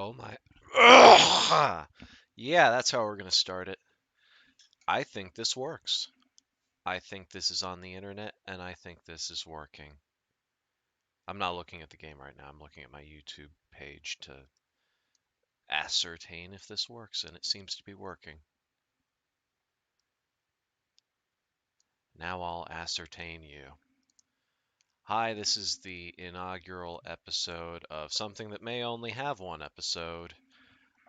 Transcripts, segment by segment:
Oh my. Ugh! Yeah, that's how we're going to start it. I think this works. I think this is on the internet, and I think this is working. I'm not looking at the game right now. I'm looking at my YouTube page to ascertain if this works, and it seems to be working. Now I'll ascertain you. Hi, this is the inaugural episode of something that may only have one episode.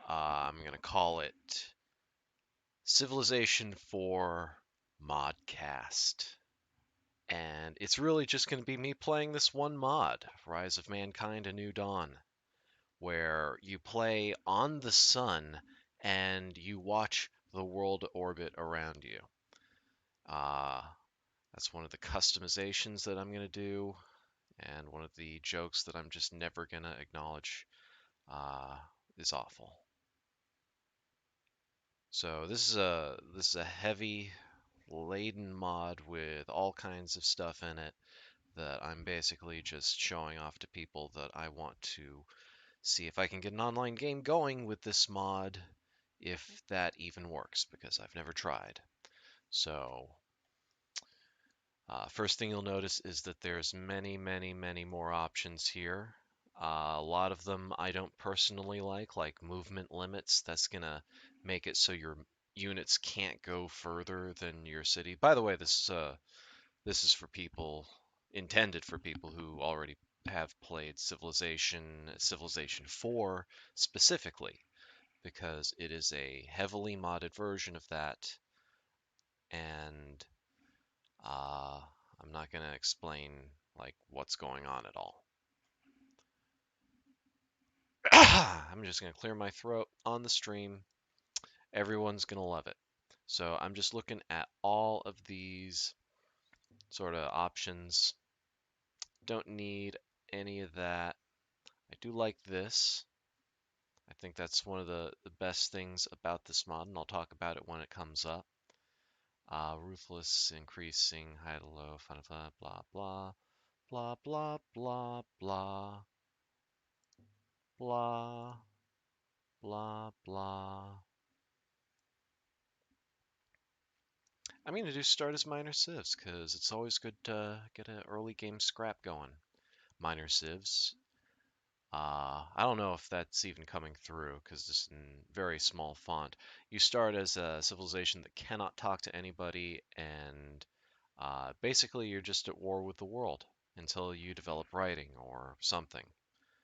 I'm going to call it Civilization IV Modcast. And it's really just going to be me playing this one mod, Rise of Mankind: A New Dawn, where you play on the sun and you watch the world orbit around you. Uh, that's one of the customizations that I'm going to do, and one of the jokes that I'm just never going to acknowledge uh, is awful. So this is a heavy laden mod with all kinds of stuff in it that I'm basically just showing off to people that I want to see if I can get an online game going with this mod, if that even works, because I've never tried. So, first thing you'll notice is that there's many, many, many more options here. A lot of them I don't personally like movement limits. That's gonna make it so your units can't go further than your city. By the way, this is for people, intended for people who already have played Civilization IV specifically, because it is a heavily modded version of that, and uh, I'm not going to explain like what's going on at all. I'm just going to clear my throat on the stream. Everyone's going to love it. So I'm just looking at all of these sort of options. Don't need any of that. I do like this. I think that's one of the best things about this mod, and I'll talk about it when it comes up. Ruthless, increasing, high to low, fun, blah, blah, blah, blah, blah, blah, blah, blah, blah, blah. I'm going to do start as minor civs, because it's always good to get an early game scrap going. Minor civs. I don't know if that's even coming through because it's in very small font. You start as a civilization that cannot talk to anybody, and basically you're just at war with the world until you develop writing or something,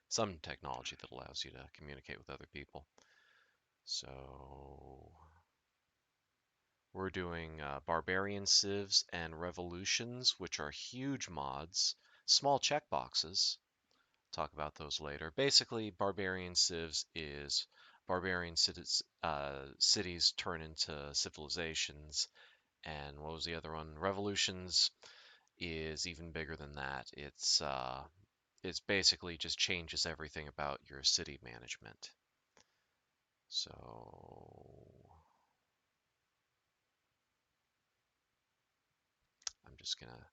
some technology that allows you to communicate with other people. So we're doing barbarian civs and revolutions, which are huge mods, small checkboxes. Talk about those later. Basically, barbarian civs is barbarian cities turn into civilizations, and what was the other one? Revolutions is even bigger than that. It's basically just changes everything about your city management. So I'm just gonna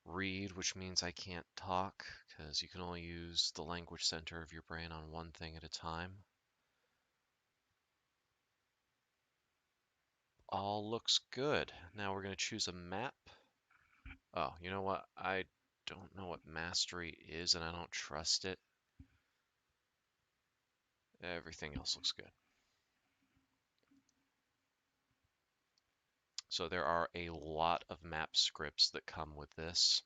read, which means I can't talk because you can only use the language center of your brain on one thing at a time. All looks good. Now we're going to choose a map. Oh, you know what? I don't know what mastery is, and I don't trust it. Everything else looks good. So there are a lot of map scripts that come with this.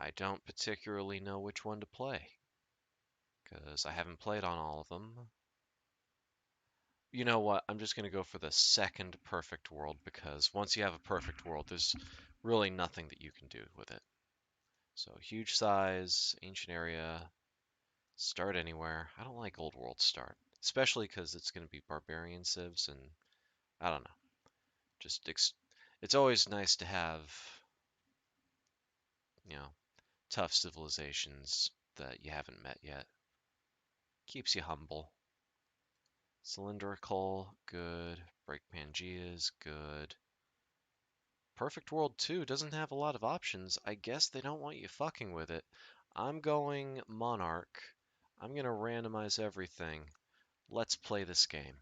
I don't particularly know which one to play, because I haven't played on all of them. You know what? I'm just going to go for the second perfect world, because once you have a perfect world, there's really nothing that you can do with it. So huge size, ancient area, start anywhere. I don't like old world start, especially because it's going to be barbarian civs, and I don't know. Just it's always nice to have, you know, tough civilizations that you haven't met yet. Keeps you humble. Cylindrical, good. Break Pangeas, good. Perfect World 2 doesn't have a lot of options. I guess they don't want you fucking with it. I'm going Monarch. I'm going to randomize everything. Let's play this game.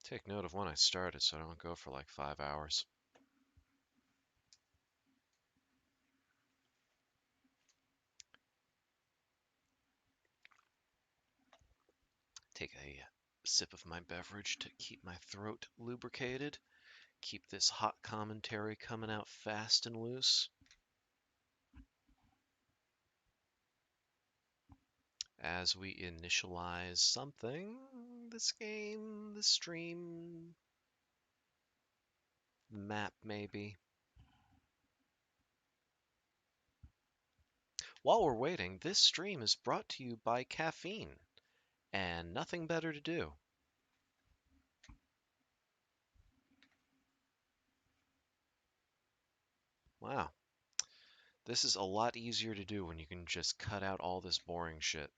Take note of when I started so I don't go for like 5 hours. Take a sip of my beverage to keep my throat lubricated. Keep this hot commentary coming out fast and loose. As we initialize something, this game, this stream, map maybe. While we're waiting, this stream is brought to you by caffeine and nothing better to do. Wow, this is a lot easier to do when you can just cut out all this boring shit.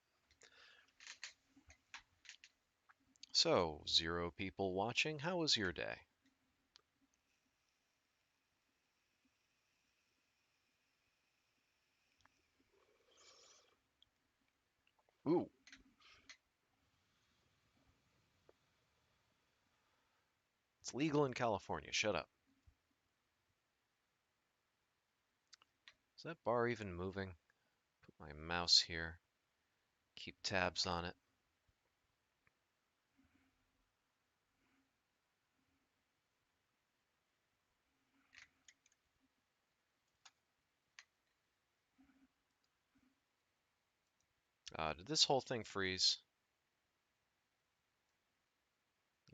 So, 0 people watching, how was your day? Ooh, it's legal in California, shut up. Is that bar even moving? Put my mouse here, keep tabs on it. Did this whole thing freeze?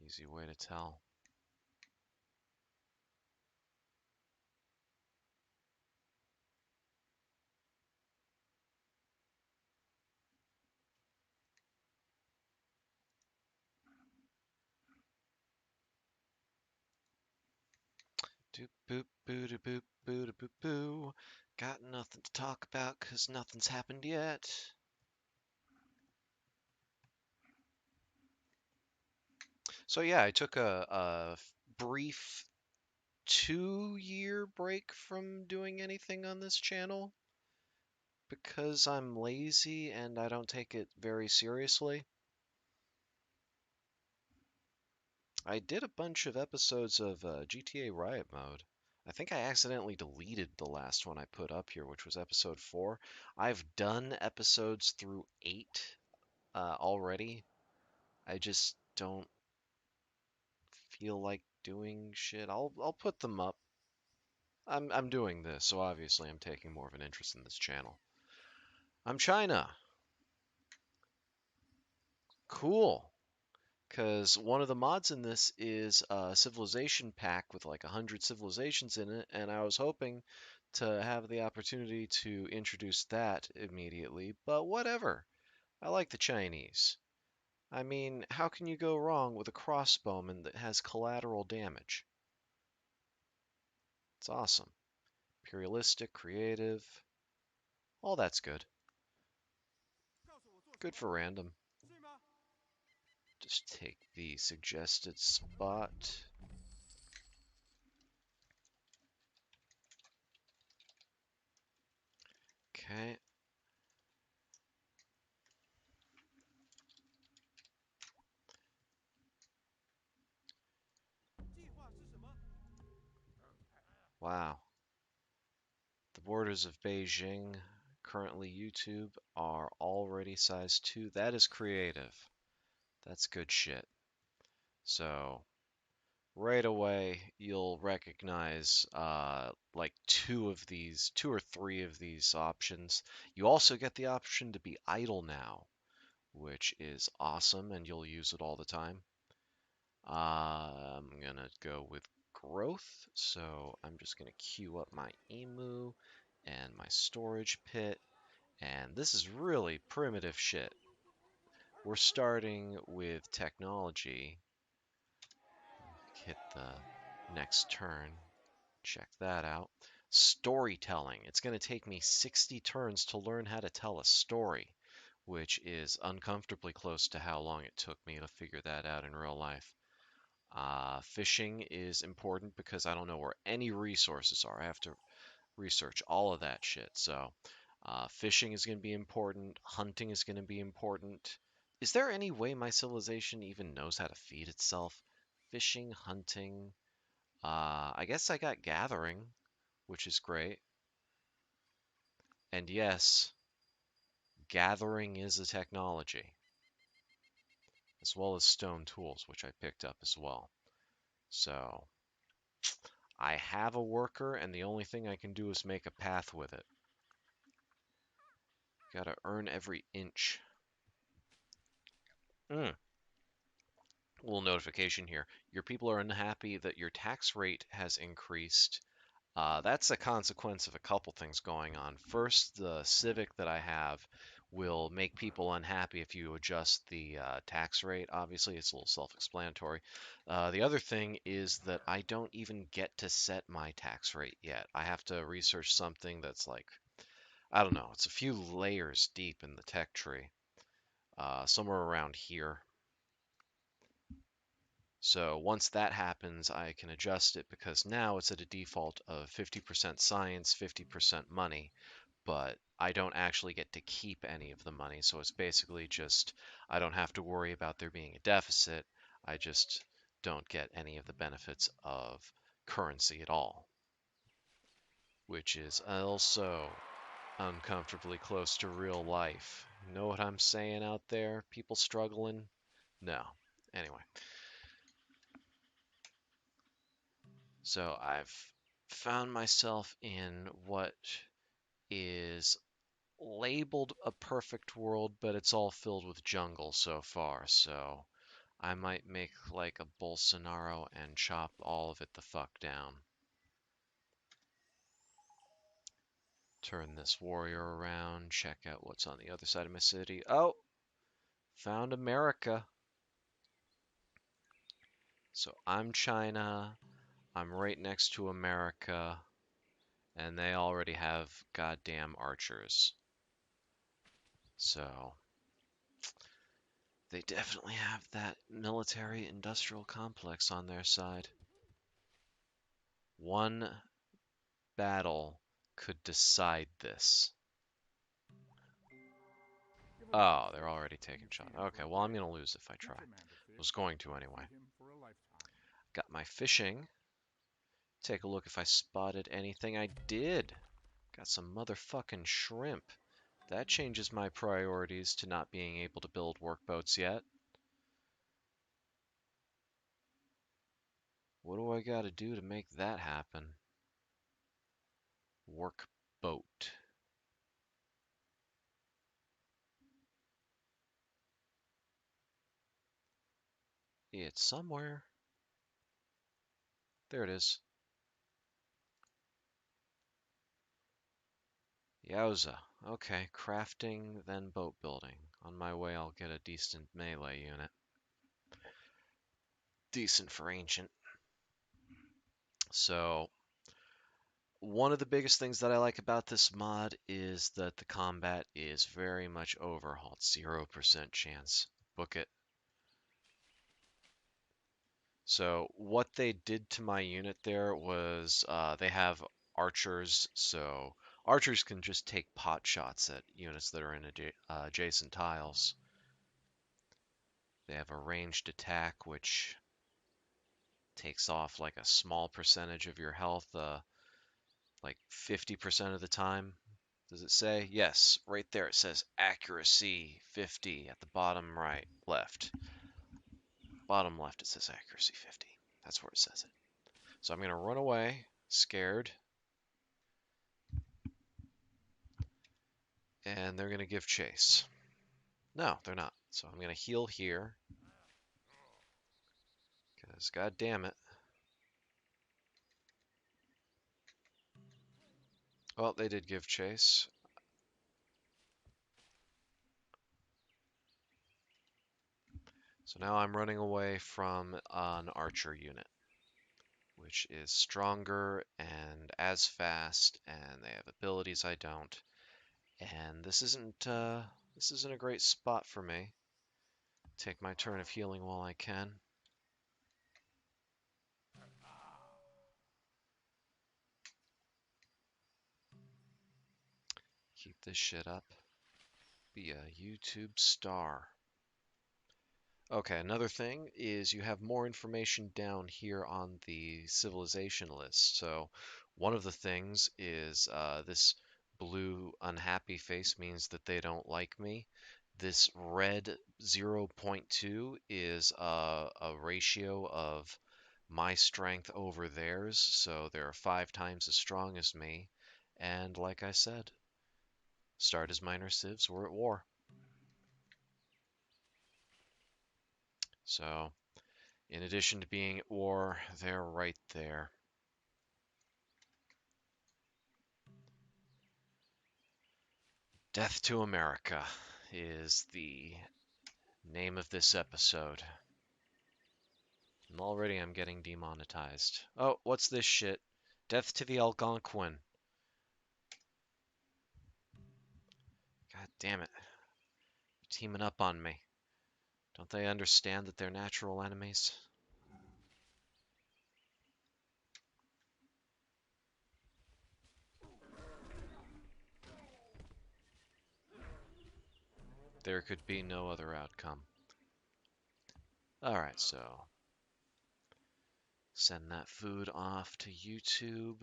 Easy way to tell. Doop boop boo da boop boo da boop boo. Got nothing to talk about 'cause nothing's happened yet. So yeah, I took a brief 2-year break from doing anything on this channel because I'm lazy and I don't take it very seriously. I did a bunch of episodes of GTA Riot Mode. I think I accidentally deleted the last one I put up here, which was episode 4. I've done episodes through 8 already. I just don't feel like doing shit. I'll put them up. I'm doing this, so obviously I'm taking more of an interest in this channel. I'm China. Cool. Because one of the mods in this is a civilization pack with like 100 civilizations in it, and I was hoping to have the opportunity to introduce that immediately, but whatever. I like the Chinese. I mean, how can you go wrong with a crossbowman that has collateral damage? It's awesome. Imperialistic, creative, all that's good. Good for random. Just take the suggested spot. Okay. Wow. The borders of Beijing, currently YouTube, are already size 2. That is creative. That's good shit. So, right away, you'll recognize like 2 or 3 of these options. You also get the option to be idle now, which is awesome, and you'll use it all the time. I'm gonna go with growth, so I'm just gonna queue up my emu and my storage pit, and this is really primitive shit. We're starting with technology. Hit the next turn, check that out. Storytelling. It's gonna take me 60 turns to learn how to tell a story, which is uncomfortably close to how long it took me to figure that out in real life. Fishing is important because I don't know where any resources are. I have to research all of that shit. So, fishing is going to be important. Hunting is going to be important. Is there any way my civilization even knows how to feed itself? Fishing, hunting. I guess I got gathering, which is great. And yes, gathering is a technology, as well as stone tools, which I picked up as well. So, I have a worker, and the only thing I can do is make a path with it. Gotta earn every inch. Little notification here. Your people are unhappy that your tax rate has increased. That's a consequence of a couple things going on. First, the Civic that I have will make people unhappy if you adjust the tax rate. Obviously, it's a little self-explanatory. The other thing is that I don't even get to set my tax rate yet. I have to research something that's like, I don't know, it's a few layers deep in the tech tree, somewhere around here. So once that happens, I can adjust it because now it's at a default of 50% science, 50% money, but I don't actually get to keep any of the money. So it's basically just, I don't have to worry about there being a deficit. I just don't get any of the benefits of currency at all, which is also uncomfortably close to real life. Know what I'm saying out there? People struggling? No. Anyway. So I've found myself in what is labeled a perfect world, but it's all filled with jungle so far. So I might make like a Bolsonaro and chop all of it the fuck down. Turn this warrior around, check out what's on the other side of my city. Oh, found America. So I'm China. I'm right next to America. And they already have goddamn archers. So they definitely have that military industrial complex on their side. One battle could decide this. Oh, they're already taking shots. Okay, well, I'm going to lose if I try. Was going to anyway. Got my fishing. Take a look if I spotted anything. I did. Got some motherfucking shrimp. That changes my priorities to not being able to build workboats yet. What do I gotta do to make that happen? Workboat. It's somewhere. There it is. Yowza. Okay, crafting, then boat building. On my way, I'll get a decent melee unit. Decent for ancient. So, one of the biggest things that I like about this mod is that the combat is very much overhauled. 0% chance. Book it. So what they did to my unit there was they have archers, so archers can just take pot shots at units that are in adjacent tiles. They have a ranged attack, which takes off like a small percentage of your health, like 50% of the time. Does it say? Yes, right there it says accuracy 50 at the bottom right, left. Bottom left it says accuracy 50. That's where it says it. So I'm going to run away, scared, and they're going to give chase. No, they're not. So I'm going to heal here, because god damn it. Well, they did give chase. So now I'm running away from an archer unit, which is stronger and as fast, and they have abilities I don't. And this isn't a great spot for me. Take my turn of healing while I can. Keep this shit up. Be a YouTube star. Okay, another thing is you have more information down here on the civilization list. So one of the things is this blue unhappy face means that they don't like me. This red 0.2 is a ratio of my strength over theirs, so they're 5 times as strong as me. And like I said, start as minor civs, we're at war. So in addition to being at war, they're right there. Death to America is the name of this episode. And already I'm getting demonetized. Oh, what's this shit? Death to the Algonquin. God damn it. They're teaming up on me. Don't they understand that they're natural enemies? There could be no other outcome. Alright, so send that food off to YouTube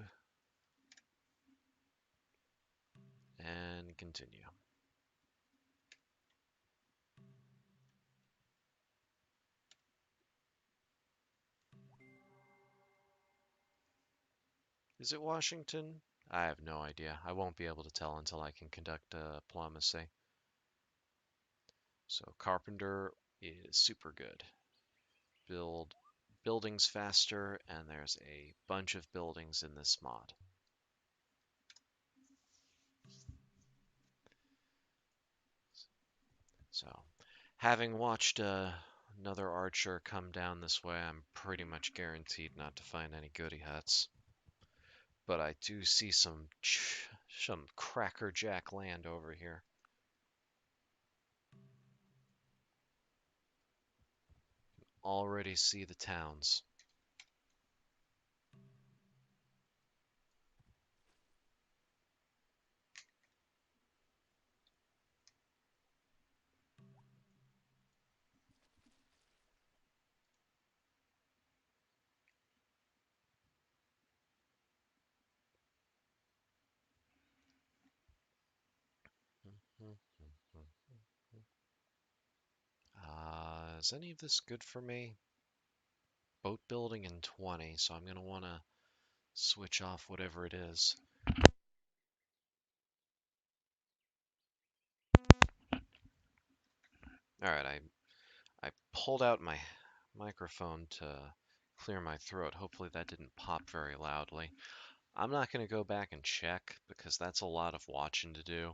and continue. Is it Washington? I have no idea. I won't be able to tell until I can conduct diplomacy. So Carpenter is super good. Build buildings faster, and there's a bunch of buildings in this mod. So, having watched another archer come down this way, I'm pretty much guaranteed not to find any goody huts. But I do see some crackerjack land over here. Already see the towns. Is any of this good for me? Boat building in 20, so I'm going to want to switch off whatever it is. Alright, I pulled out my microphone to clear my throat. Hopefully that didn't pop very loudly. I'm not going to go back and check because that's a lot of watching to do.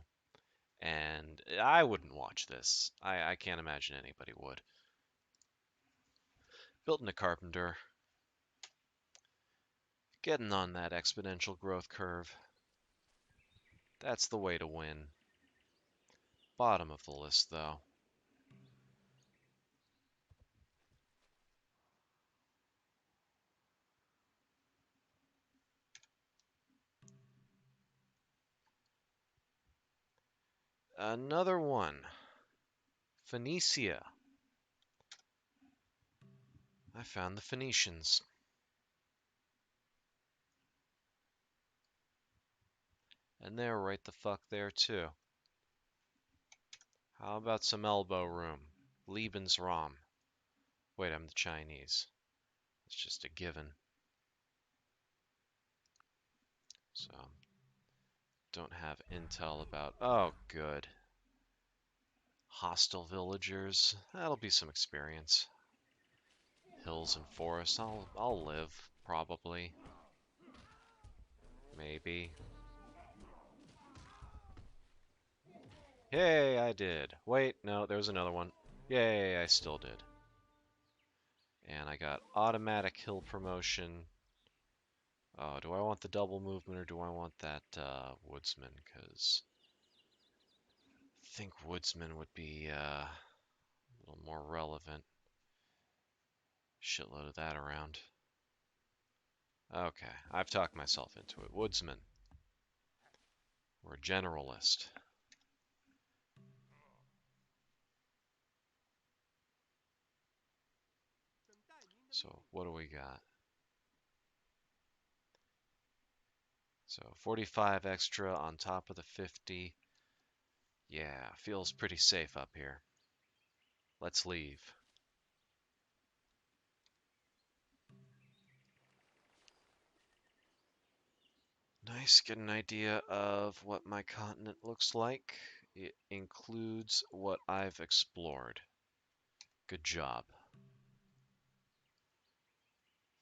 And I wouldn't watch this. I can't imagine anybody would. Building a carpenter. Getting on that exponential growth curve. That's the way to win. Bottom of the list, though. Another one. Phoenicia. I found the Phoenicians. And they're right the fuck there, too. How about some elbow room? Lebensraum. Wait, I'm the Chinese. It's just a given. So, don't have intel about... Oh, good. Hostile villagers. That'll be some experience. Hills and forests. I'll live, probably. Maybe. Yay, I did. Wait, no, there was another one. Yay, I still did. And I got automatic hill promotion. Oh, do I want the double movement or do I want that woodsman? Because I think woodsman would be a little more relevant. Shitload of that around. Okay, I've talked myself into it. Woodsman. We're a generalist. So what do we got? So 45 extra on top of the 50. Yeah, feels pretty safe up here. Let's leave. Nice, get an idea of what my continent looks like. It includes what I've explored. Good job.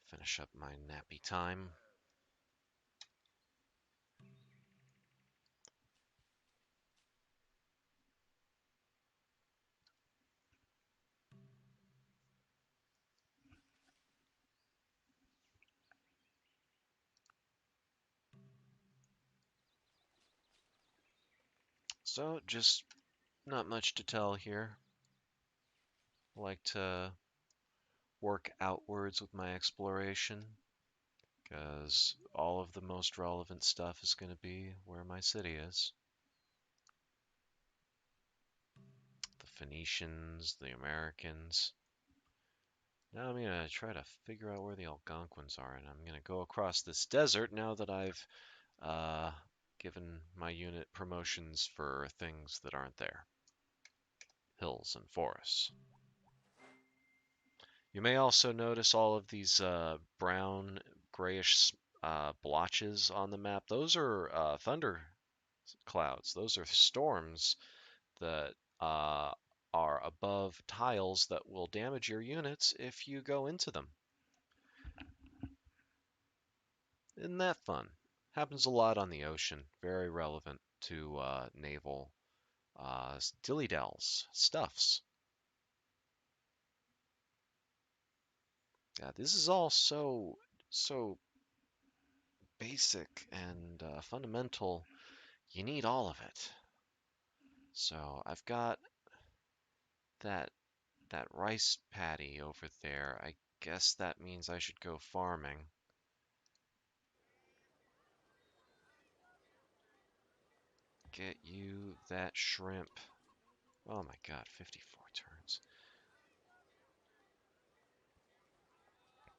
Finish up my nappy time. So, just not much to tell here. I like to work outwards with my exploration because all of the most relevant stuff is going to be where my city is. The Phoenicians, the Americans. Now I'm going to try to figure out where the Algonquins are, and I'm going to go across this desert now that I've uh, given my unit promotions for things that aren't there. Hills and forests. You may also notice all of these brown, grayish blotches on the map. Those are thunder clouds. Those are storms that uh, are above tiles that will damage your units if you go into them. Isn't that fun? Happens a lot on the ocean. Very relevant to naval dilly-dells, stuffs. Yeah, this is all so basic and fundamental. You need all of it. So I've got that that rice paddy over there. I guess that means I should go farming. Get you that shrimp. Oh my god, 54 turns.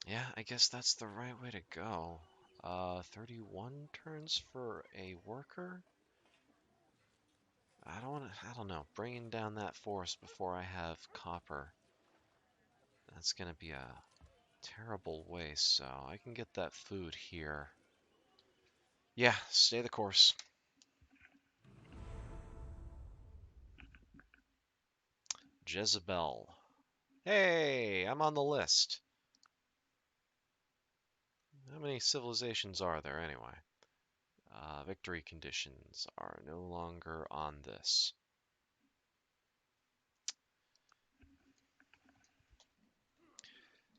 Yeah, I guess that's the right way to go. 31 turns for a worker? I don't know. Bringing down that forest before I have copper. That's gonna be a terrible waste, so I can get that food here. Yeah, stay the course. Jezebel. Hey, I'm on the list. How many civilizations are there anyway? Victory conditions are no longer on this.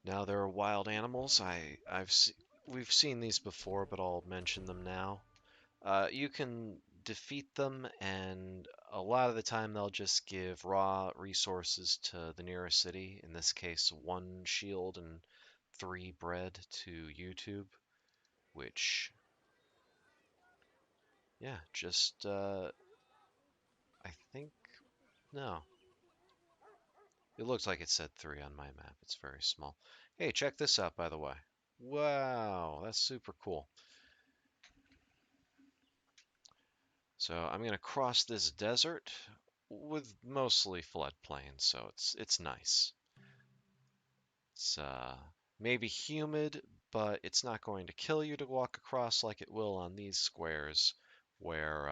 Now there are wild animals. We've seen these before, but I'll mention them now. You can defeat them, and a lot of the time they'll just give raw resources to the nearest city. In this case, 1 shield and 3 bread to YouTube, which, yeah, just I think no. It looks like it said 3 on my map. It's very small. Hey, check this out, by the way. Wow, that's super cool. So I'm gonna cross this desert with mostly floodplain, so it's nice. It's maybe humid, but it's not going to kill you to walk across like it will on these squares, where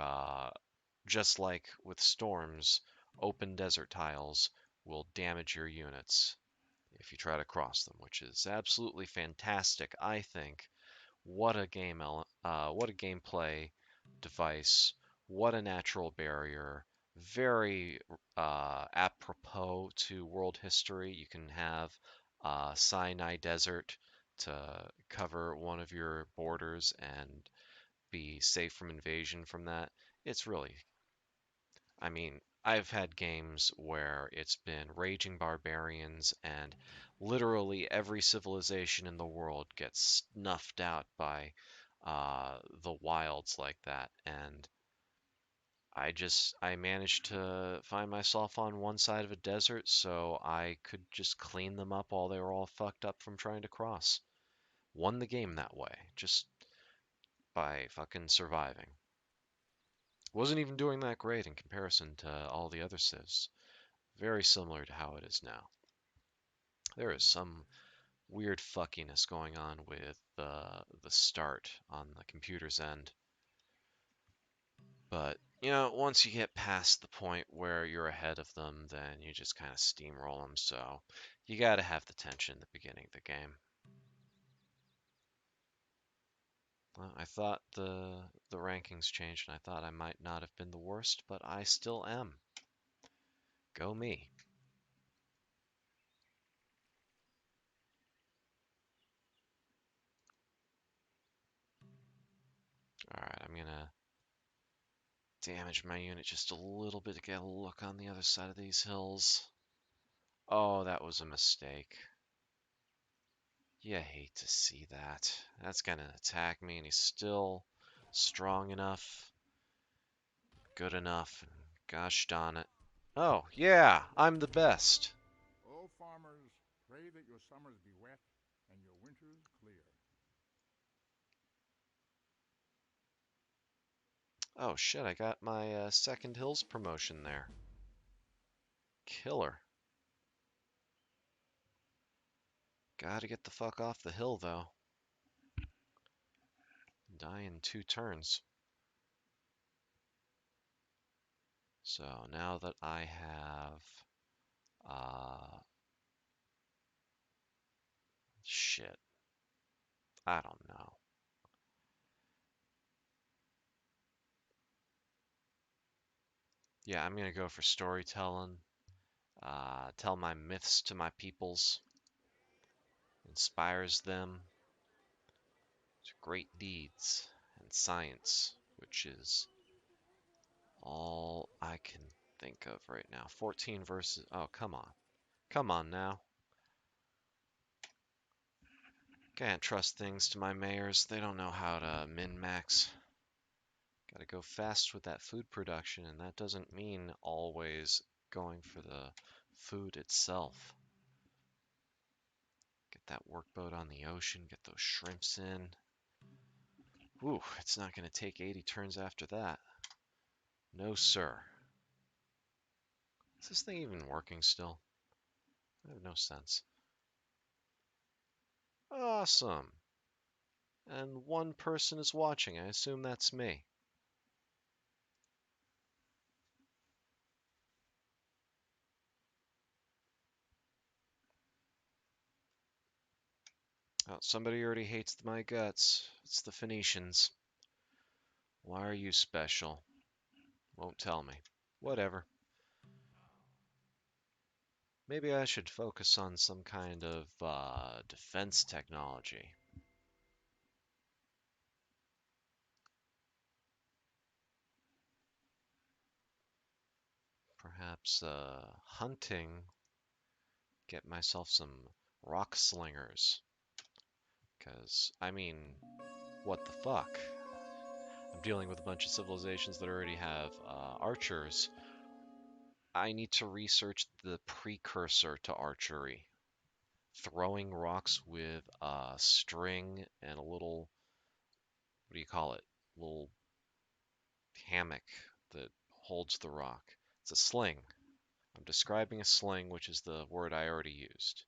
just like with storms, open desert tiles will damage your units if you try to cross them, which is absolutely fantastic, I think. What a what a gameplay device. What a natural barrier. Very apropos to world history. You can have Sinai Desert to cover one of your borders and be safe from invasion from that. It's really, I mean, I've had games where it's been raging barbarians and literally every civilization in the world gets snuffed out by the wilds like that. And I managed to find myself on one side of a desert so I could just clean them up while they were all fucked up from trying to cross. Won the game that way, just by fucking surviving. Wasn't even doing that great in comparison to all the other civs. Very similar to how it is now. There is some weird fuckiness going on with the start on the computer's end. But, once you get past the point where you're ahead of them, then you just kind of steamroll them. So you got to have the tension at the beginning of the game. Well, I thought the rankings changed, and I thought I might not have been the worst, but I still am. Go me. Alright, I'm gonna damage my unit just a little bit to get a look on the other side of these hills. Oh, that was a mistake. You hate to see that. That's gonna attack me, and he's still strong enough, good enough. Gosh darn it. Oh, yeah, I'm the best. O farmers, pray that your summers be wet and your winters clear. Oh shit, I got my second hills promotion there. Killer. Gotta get the fuck off the hill, though. Die in 2 turns. So now that I have... shit. I don't know. Yeah, I'm gonna go for storytelling. Tell my myths to my peoples. Inspires them to great deeds and science, which is all I can think of right now. 14 versus... Oh, come on. Come on now. Can't trust things to my mayors. They don't know how to min-max. Gotta go fast with that food production, and that doesn't mean always going for the food itself. Get that workboat on the ocean, get those shrimps in. Ooh, it's not gonna take 80 turns after that. No, sir. Is this thing even working still? I have no sense. Awesome. And one person is watching. I assume that's me. Oh, somebody already hates my guts. It's the Phoenicians. Why are you special? Won't tell me. Whatever. Maybe I should focus on some kind of defense technology. Perhaps hunting. Get myself some rock slingers. Because, I mean, what the fuck? I'm dealing with a bunch of civilizations that already have archers. I need to research the precursor to archery. Throwing rocks with a string and a little, what do you call it? Little hammock that holds the rock. It's a sling. I'm describing a sling, which is the word I already used.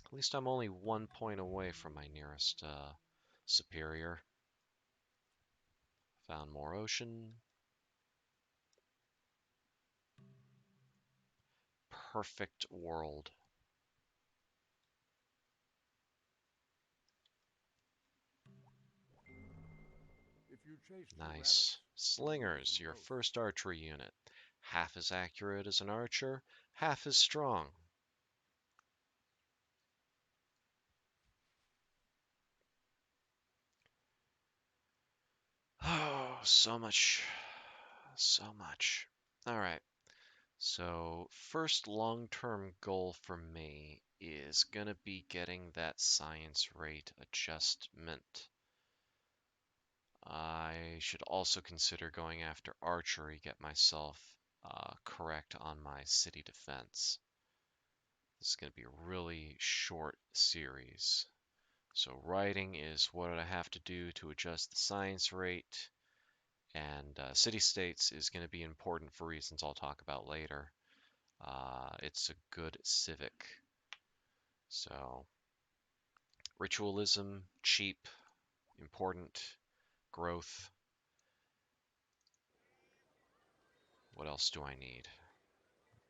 At least I'm only 1 point away from my nearest superior. Found more ocean. Perfect world. If you chase two Nice. rabbits, you lose Slingers, them your both. first archery unit. Half as accurate as an archer, half as strong. Oh, so much. So much. All right. So, first long-term goal for me is gonna be getting that science rate adjustment. I should also consider going after archery, get myself correct on my city defense. This is going to be a really short series. So writing is what I have to do to adjust the science rate, and city-states is going to be important for reasons I'll talk about later. It's a good civic. So ritualism, cheap, important, growth. What else do I need?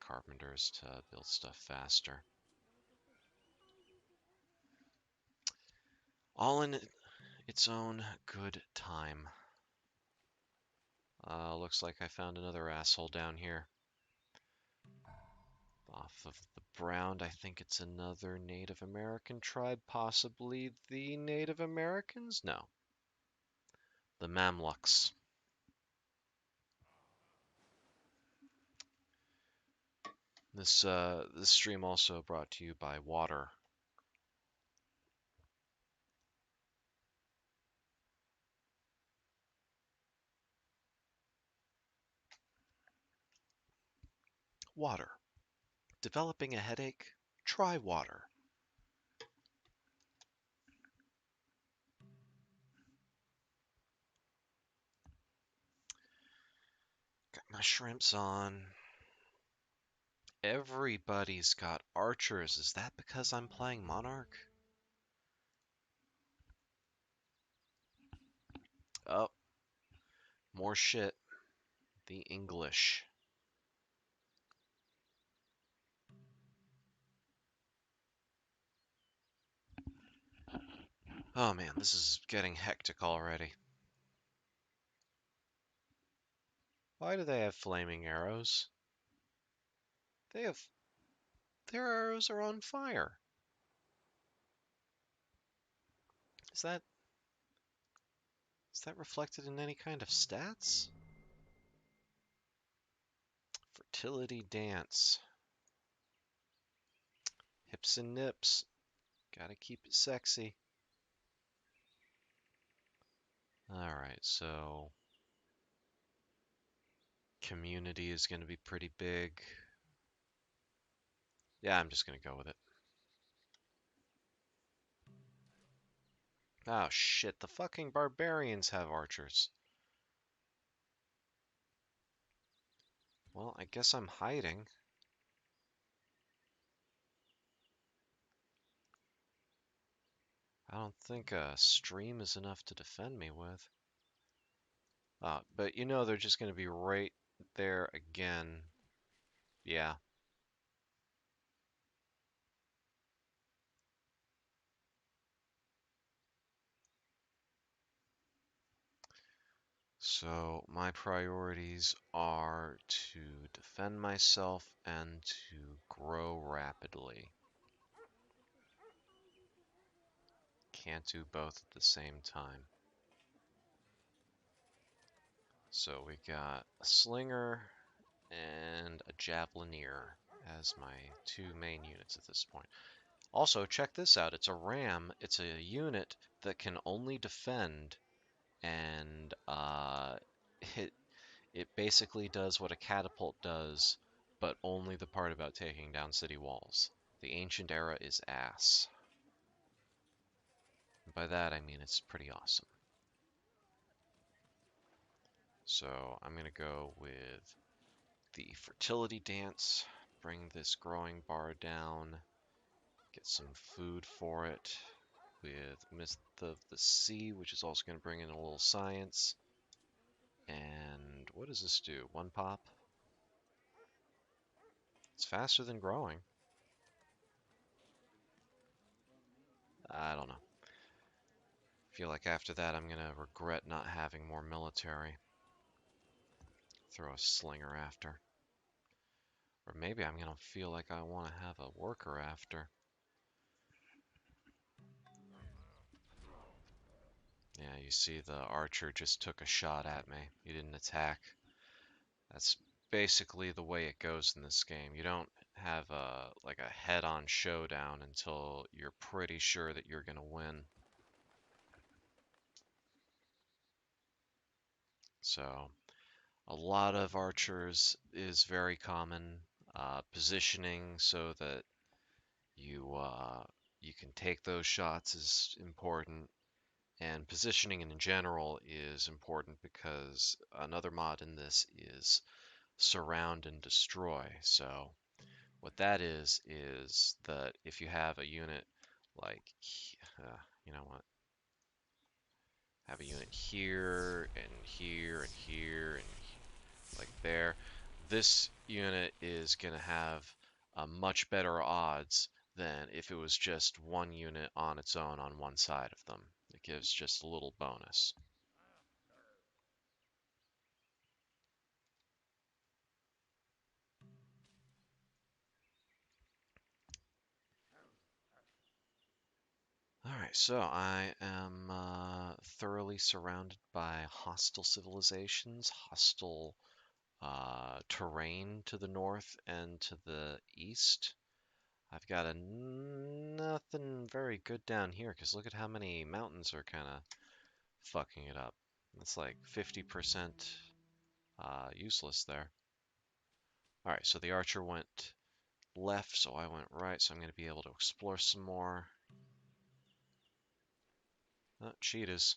Carpenters to build stuff faster. All in its own good time. Looks like I found another asshole down here. Off of the ground, I think it's another Native American tribe, possibly the Native Americans? No, the Mamluks. This stream also brought to you by water. Water. Developing a headache? Try water. Got my shrimps on. Everybody's got archers. Is that because I'm playing Monarch? Oh, more shit. The English. Oh man, this is getting hectic already. Why do they have flaming arrows? They have... Their arrows are on fire. Is that... Is that reflected in any kind of stats? Fertility dance. Hips and nips. Gotta keep it sexy. Alright, so... Community is gonna be pretty big. Yeah, I'm just gonna go with it. Oh shit, the fucking barbarians have archers. Well, I guess I'm hiding. I don't think a stream is enough to defend me with. But you know they're just going to be right there again. Yeah. So my priorities are to defend myself and to grow rapidly. Can't do both at the same time. So we got a slinger and a javelineer as my two main units at this point. Also, check this out. It's a ram. It's a unit that can only defend, and it it basically does what a catapult does, but only the part about taking down city walls. The ancient era is ass. And by that I mean it's pretty awesome. So I'm gonna go with the fertility dance, bring this growing bar down, get some food for it with Myth of the Sea, which is also going to bring in a little science. And what does this do? One pop? It's faster than growing. I don't know. Feel like after that I'm going to regret not having more military. Throw a slinger after. Or maybe I'm going to feel like I want to have a worker after. Yeah, you see the archer just took a shot at me. He didn't attack. That's basically the way it goes in this game. You don't have a like a head-on showdown until you're pretty sure that you're gonna win. So a lot of archers is very common. Positioning so that you can take those shots is important, and positioning in general is important because another mod in this is surround and destroy. So what that is that if you have a unit like, you know what, have a unit here and here and here and like there, this unit is going to have a much better odds than if it was just one unit on its own on one side of them. It gives just a little bonus. Alright, so I am thoroughly surrounded by hostile civilizations, hostile terrain to the north and to the east. I've got nothing very good down here because look at how many mountains are kind of fucking it up. It's like 50% useless there. Alright, so the archer went left, so I went right, so I'm going to be able to explore some more. Oh, cheetahs.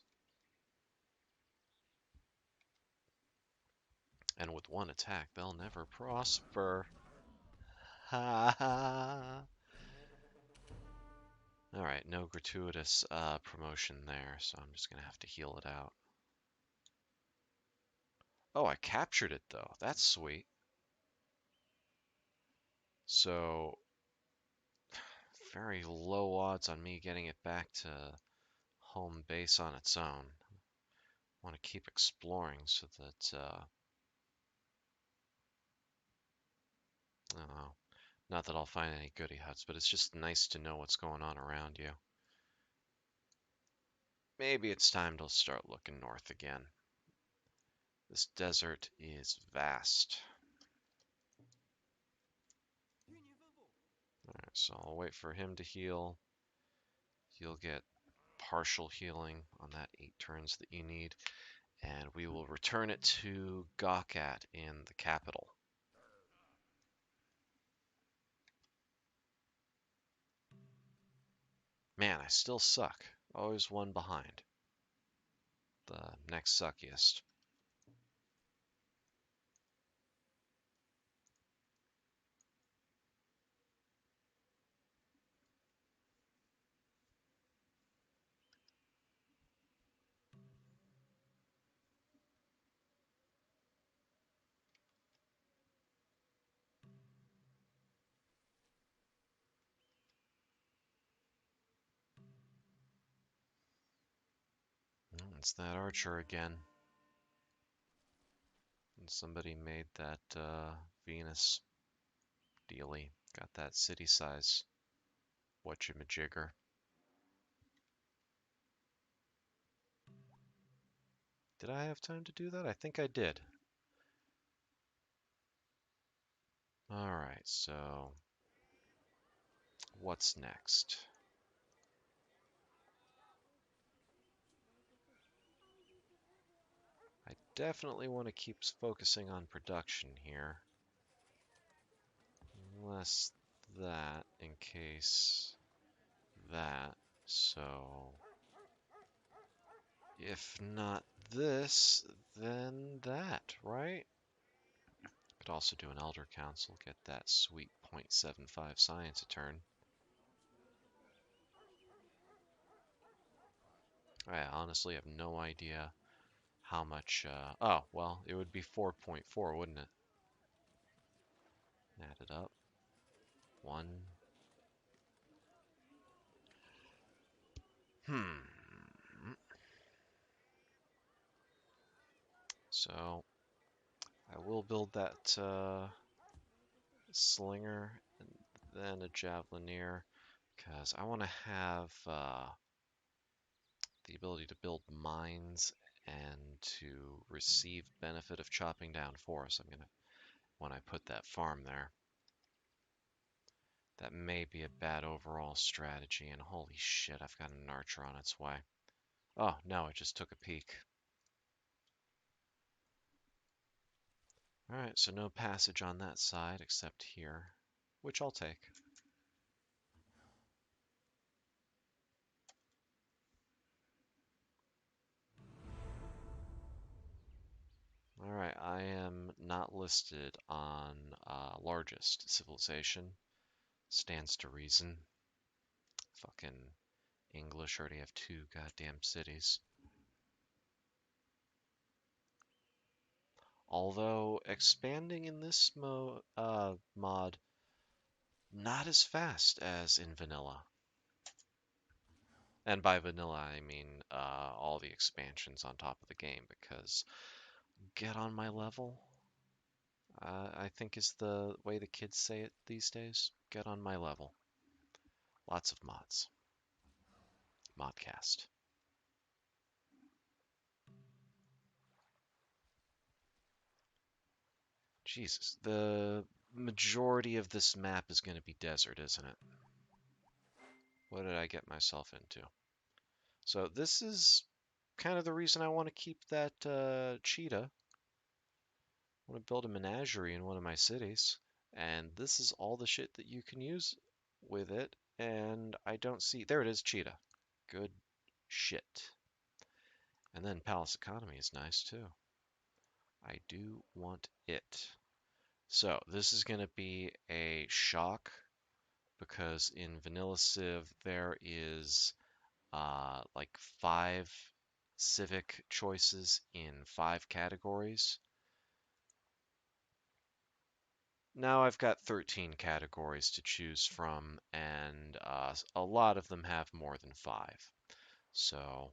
And with one attack, they'll never prosper. Ha ha! Alright, no gratuitous promotion there, so I'm just going to have to heal it out. Oh, I captured it though. That's sweet. So, very low odds on me getting it back to home base on its own. I want to keep exploring so that, I don't know, not that I'll find any goody huts, but it's just nice to know what's going on around you. Maybe it's time to start looking north again. This desert is vast. Alright, so I'll wait for him to heal. You'll get partial healing on that 8 turns that you need, and we will return it to Gawkat in the capital. Man, I still suck. Always one behind. The next suckiest. It's that archer again. And somebody made that Venus dealy. Got that city size whatchamajigger. Did I have time to do that? I think I did. Alright, so what's next? I definitely want to keep focusing on production here. Less that in case that. So if not this, then that, right? Could also do an Elder Council, get that sweet 0.75 science a turn. I honestly have no idea how much, oh, well, it would be 4.4, wouldn't it? Add it up. 1. Hmm. So, I will build that, slinger and then a javelineer because I want to have, the ability to build mines and to receive benefit of chopping down forests. I'm gonna when I put that farm there. That may be a bad overall strategy, and holy shit, I've got an archer on its way. Oh, no, it just took a peek. Alright, so no passage on that side except here, which I'll take. Alright, I am not listed on largest civilization. Stands to reason. Fucking English already have two goddamn cities. Although expanding in this mod, not as fast as in vanilla. And by vanilla, I mean all the expansions on top of the game, because get on my level, I think is the way the kids say it these days. Get on my level. Lots of mods. Modcast. Jesus, the majority of this map is going to be desert, isn't it? What did I get myself into? So this is kind of the reason I want to keep that cheetah. I want to build a menagerie in one of my cities, and this is all the shit that you can use with it, and I don't see... There it is, cheetah. Good shit. And then palace economy is nice too. I do want it. So this is going to be a shock because in Vanilla Civ there is like 5 civic choices in 5 categories. Now I've got 13 categories to choose from, and a lot of them have more than 5. So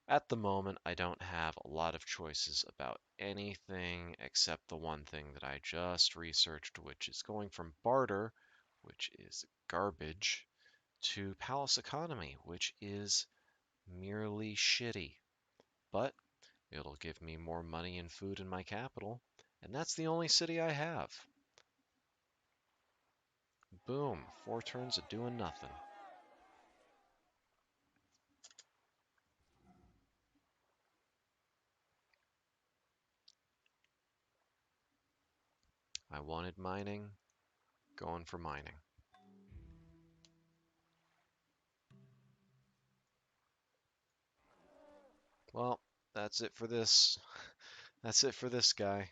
at the moment, I don't have a lot of choices about anything except the one thing that I just researched, which is going from barter, which is garbage, to palace economy, which is merely shitty. But it'll give me more money and food in my capital, and that's the only city I have. Boom, 4 turns of doing nothing. I wanted mining, going for mining. Well, that's it for this. That's it for this guy.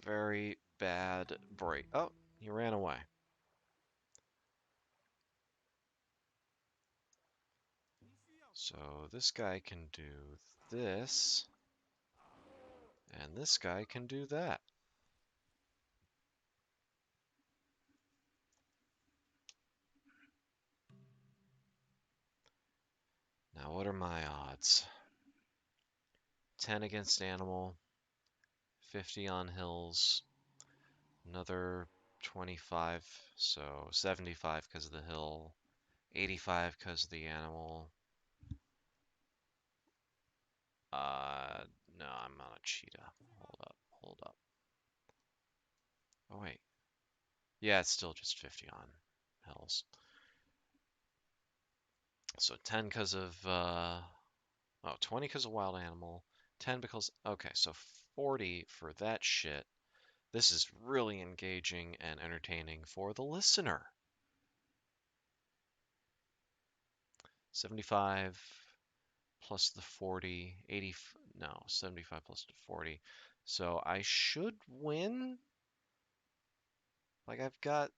Very bad break. Oh, he ran away. So this guy can do this, and this guy can do that. Now what are my odds? 10 against animal, 50 on hills, another 25, so 75 because of the hill, 85 because of the animal. Uh, no, I'm not a cheetah. Hold up, hold up. Oh wait. Yeah, it's still just 50 on hills. So 10 because of, oh, 20 because of wild animal, 10 because, okay, so 40 for that shit. This is really engaging and entertaining for the listener. 75 plus the 40, 80, no, 75 plus the 40. So I should win. Like I've got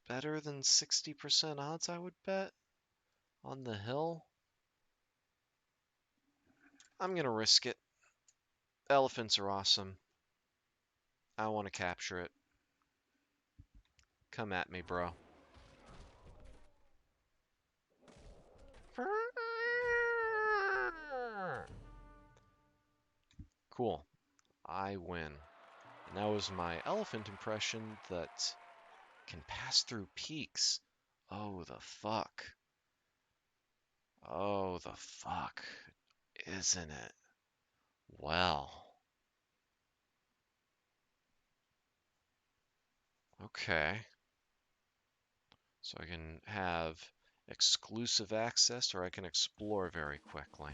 better than 60% odds, I would bet, on the hill. I'm gonna risk it. Elephants are awesome. I want to capture it. Come at me, bro. Cool. I win. And that was my elephant impression that can pass through peaks. Oh, the fuck. Oh, the fuck, isn't it? Well, okay. So I can have exclusive access or I can explore very quickly.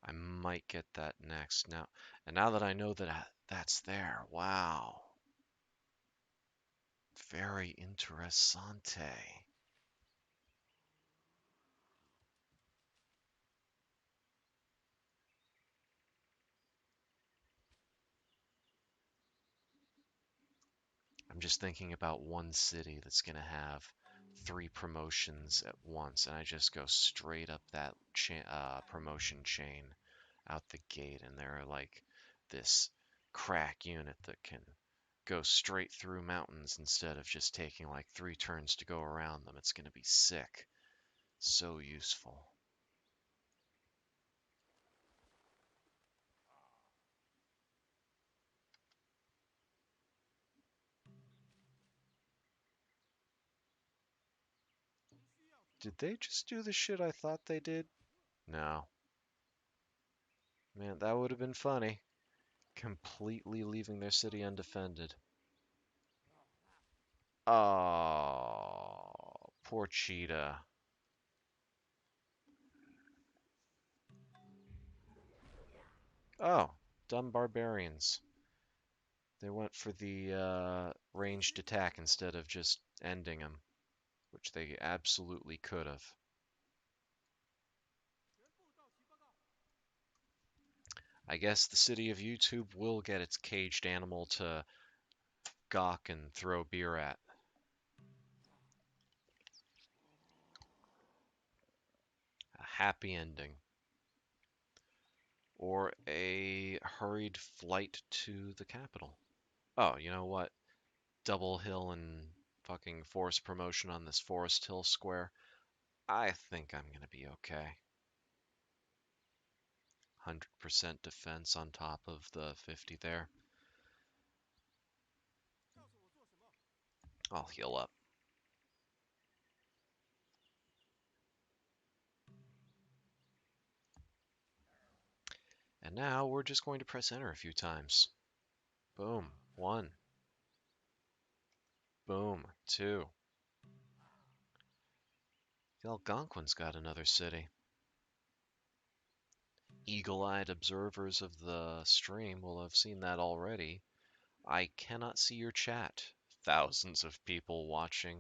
I might get that next now. And now that I know that that's there, wow. Very interessante. I'm just thinking about one city that's going to have three promotions at once, and I just go straight up that promotion chain out the gate, and they're like this crack unit that can go straight through mountains instead of just taking like 3 turns to go around them. It's going to be sick. So useful. Did they just do the shit I thought they did? No. Man, that would have been funny. Completely leaving their city undefended. Oh, poor cheetah. Oh, dumb barbarians. They went for the ranged attack instead of just ending him, which they absolutely could have. I guess the city of YouTube will get its caged animal to gawk and throw beer at. A happy ending. Or a hurried flight to the capital. Oh, you know what? Double hill and fucking forest promotion on this Forest Hill square. I think I'm gonna be okay. 100% defense on top of the 50 there. I'll heal up. And now we're just going to press enter a few times. Boom. 1. Boom. 2. The Algonquin's got another city. Eagle-eyed observers of the stream will have seen that already. I cannot see your chat. Thousands of people watching.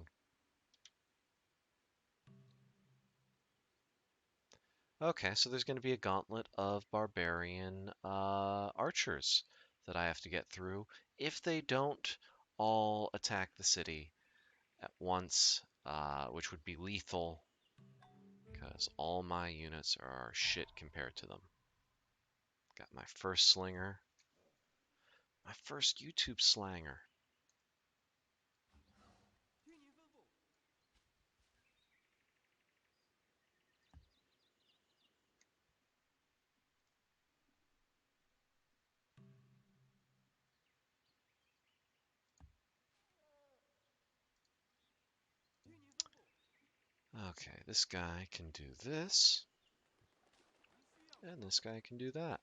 Okay, so there's going to be a gauntlet of barbarian archers that I have to get through. If they don't all attack the city at once, which would be lethal, because all my units are shit compared to them. Got my first slinger, my first YouTube slanger. Okay, this guy can do this, and this guy can do that.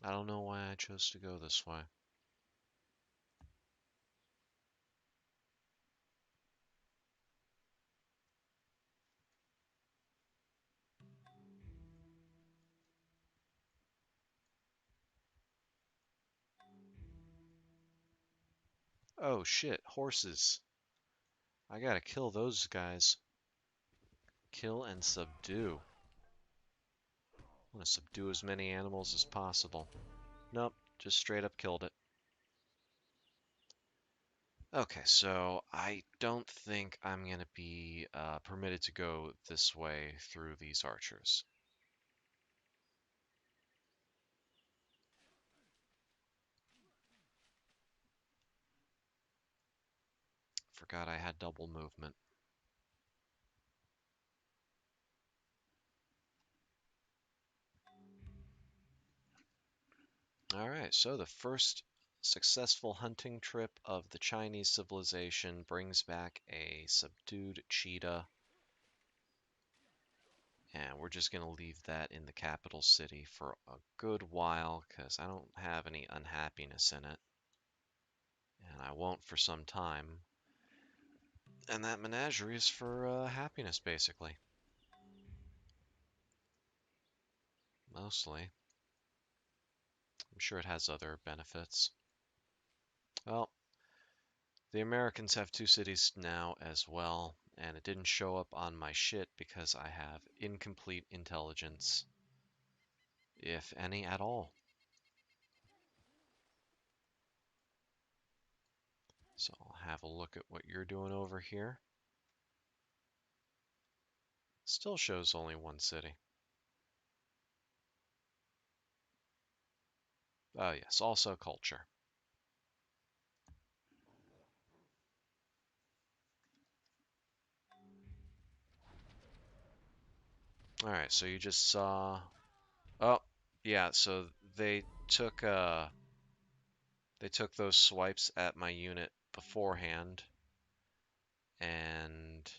I don't know why I chose to go this way. Oh shit, horses. I gotta kill those guys. Kill and subdue. I want to subdue as many animals as possible. Nope, just straight up killed it. Okay, so I don't think I'm going to be permitted to go this way through these archers. forgot I had double movement. Alright, so the first successful hunting trip of the Chinese civilization brings back a subdued cheetah, and we're just going to leave that in the capital city for a good while because I don't have any unhappiness in it, and I won't for some time. And that menagerie is for happiness, basically. Mostly. I'm sure it has other benefits. Well, the Americans have two cities now as well, and it didn't show up on my shit because I have incomplete intelligence, if any at all. So I'll have a look at what you're doing over here. Still shows only one city. Oh yes, also culture. Alright, so you just saw... Oh, yeah, so they took uh they took those swipes at my unit beforehand, and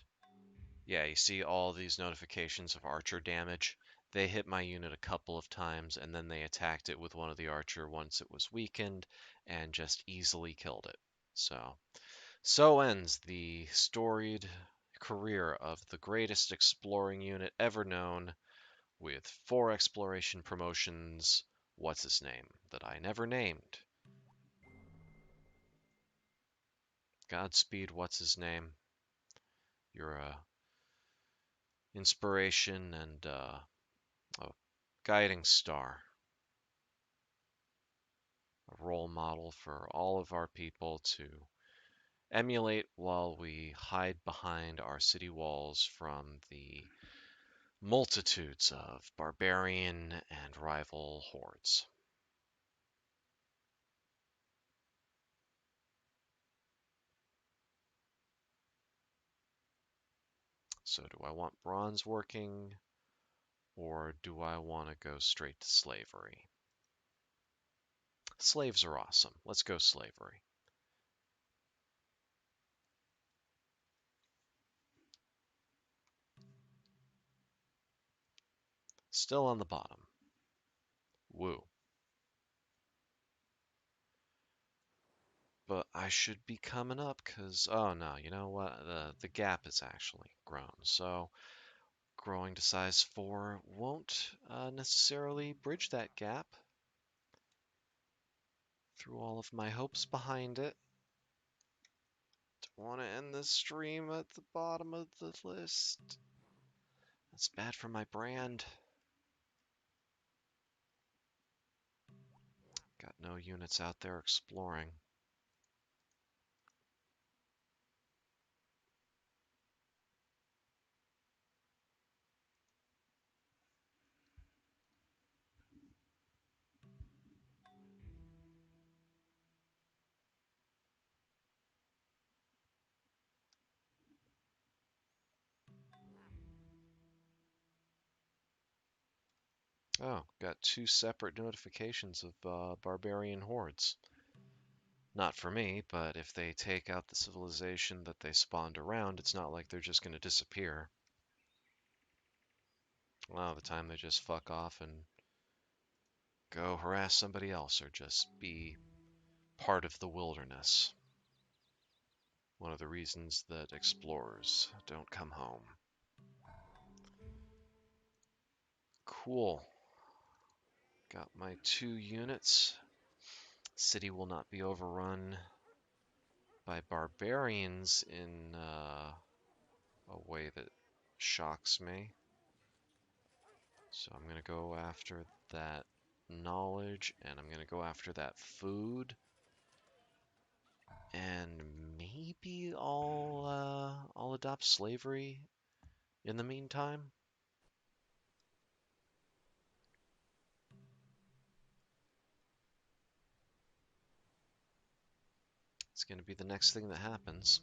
yeah, you see all these notifications of archer damage. They hit my unit a couple of times, and then they attacked it with one of the archer once it was weakened, and just easily killed it. So ends the storied career of the greatest exploring unit ever known, with 4 exploration promotions. What's his name? That I never named. Godspeed, what's his name? You're a inspiration and a guiding star, a role model for all of our people to emulate while we hide behind our city walls from the multitudes of barbarian and rival hordes. So, do I want bronze working, or do I want to go straight to slavery? Slaves are awesome. Let's go slavery. Still on the bottom. Woo. But I should be coming up because, oh no, you know what? The gap is actually grown. So growing to size 4 won't necessarily bridge that gap. Threw all of my hopes behind it. Don't want to end this stream at the bottom of the list. That's bad for my brand. Got no units out there exploring. Oh, got 2 separate notifications of barbarian hordes. Not for me, but if they take out the civilization that they spawned around, it's not like they're just going to disappear. A lot of the time they just fuck off and go harass somebody else or just be part of the wilderness. One of the reasons that explorers don't come home. Cool. Got my 2 units. City will not be overrun by barbarians in a way that shocks me. So I'm going to go after that knowledge, and I'm going to go after that food. And maybe I'll adopt slavery in the meantime. It's going to be the next thing that happens.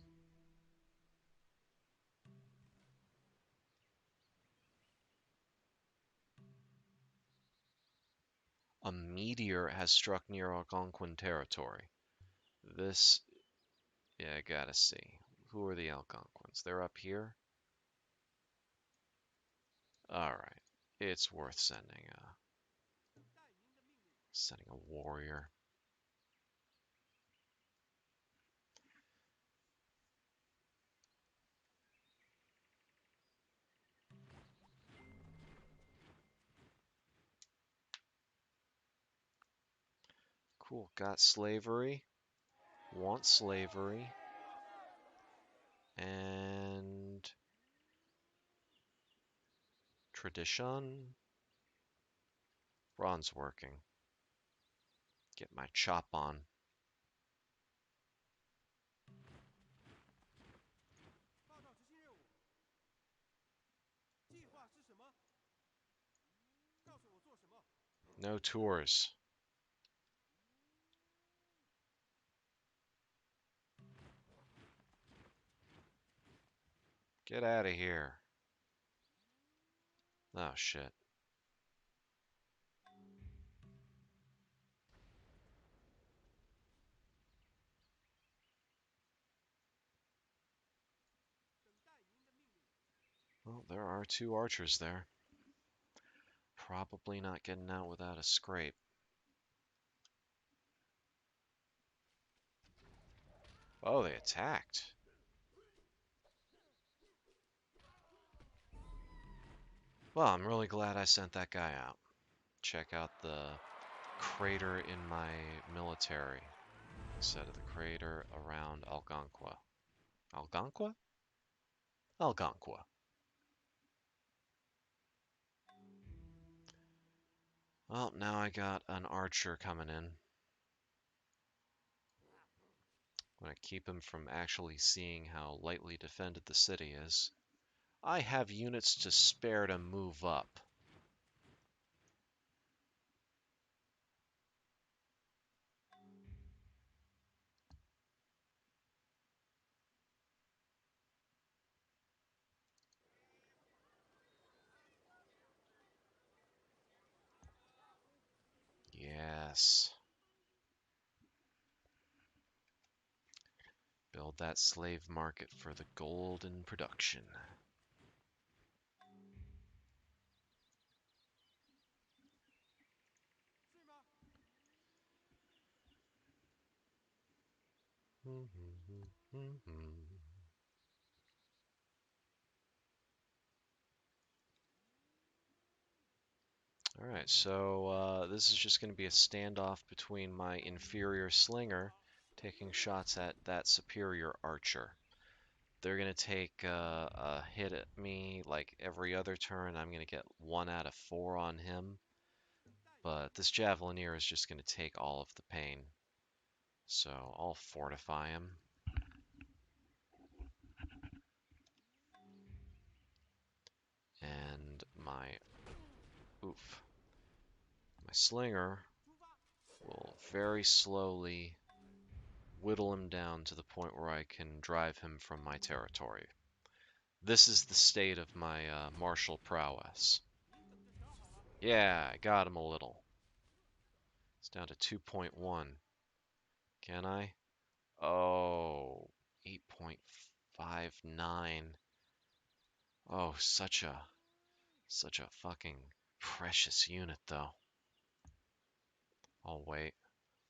A meteor has struck near Algonquin territory. This, yeah, I gotta see. Who are the Algonquins? They're up here? Alright. It's worth sending a warrior. Cool. Got slavery. Want slavery. And tradition. Bronze working. Get my chop on. No tours. Get out of here. Oh shit. Well, there are 2 archers there. Probably not getting out without a scrape. Oh, they attacked. Well, I'm really glad I sent that guy out. Check out the crater in my military instead of the crater around Algonquin. Algonquin? Algonquin. Well, now I got an archer coming in. I'm going to keep him from actually seeing how lightly defended the city is. I have units to spare to move up. Yes. Build that slave market for the golden production. Alright, so this is just going to be a standoff between my inferior slinger taking shots at that superior archer. They're going to take a hit at me like every other turn. I'm going to get 1 out of 4 on him. But this Javelineer is just going to take all of the pain. So I'll fortify him. And my slinger will very slowly whittle him down to the point where I can drive him from my territory. This is the state of my martial prowess. Yeah, I got him a little. It's down to 2.1. Can I? Oh, 8.59. Oh, such a fucking precious unit, though. I'll wait.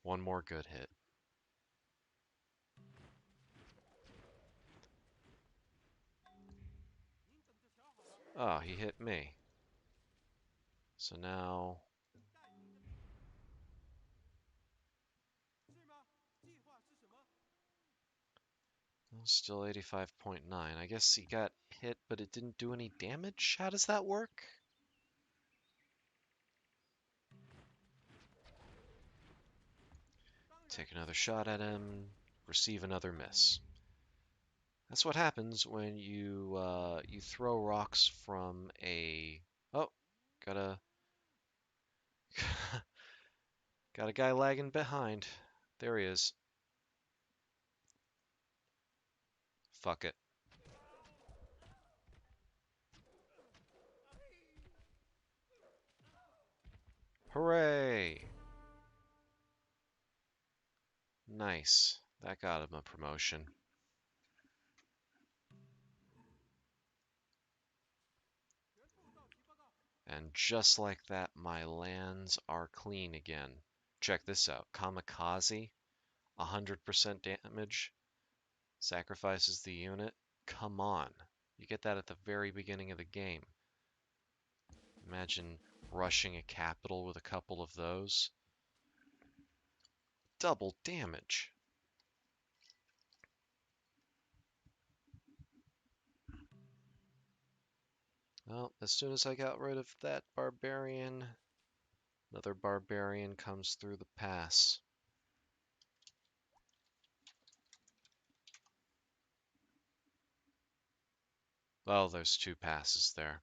One more good hit. Oh, he hit me. So now... Well, still 85.9. I guess he got hit, but it didn't do any damage? How does that work? Take another shot at him, receive another miss. That's what happens when you throw rocks from a... Oh, got a... got a guy lagging behind. There he is. Fuck it. Hooray! Nice. That got him a promotion. And just like that, my lands are clean again. Check this out. Kamikaze, 100% damage, sacrifices the unit. Come on. You get that at the very beginning of the game. Imagine rushing a capital with a couple of those. Double damage. Well, as soon as I got rid of that barbarian, another barbarian comes through the pass. Well, there's two passes there.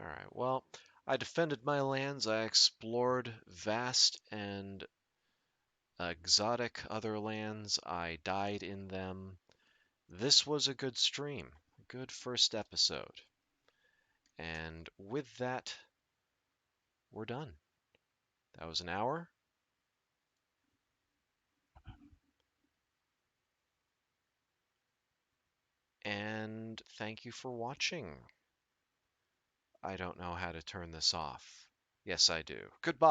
Alright, well, I defended my lands, I explored vast and exotic other lands, I died in them. This was a good stream, a good first episode. And with that, we're done. That was an hour. And thank you for watching. I don't know how to turn this off. Yes, I do. Goodbye.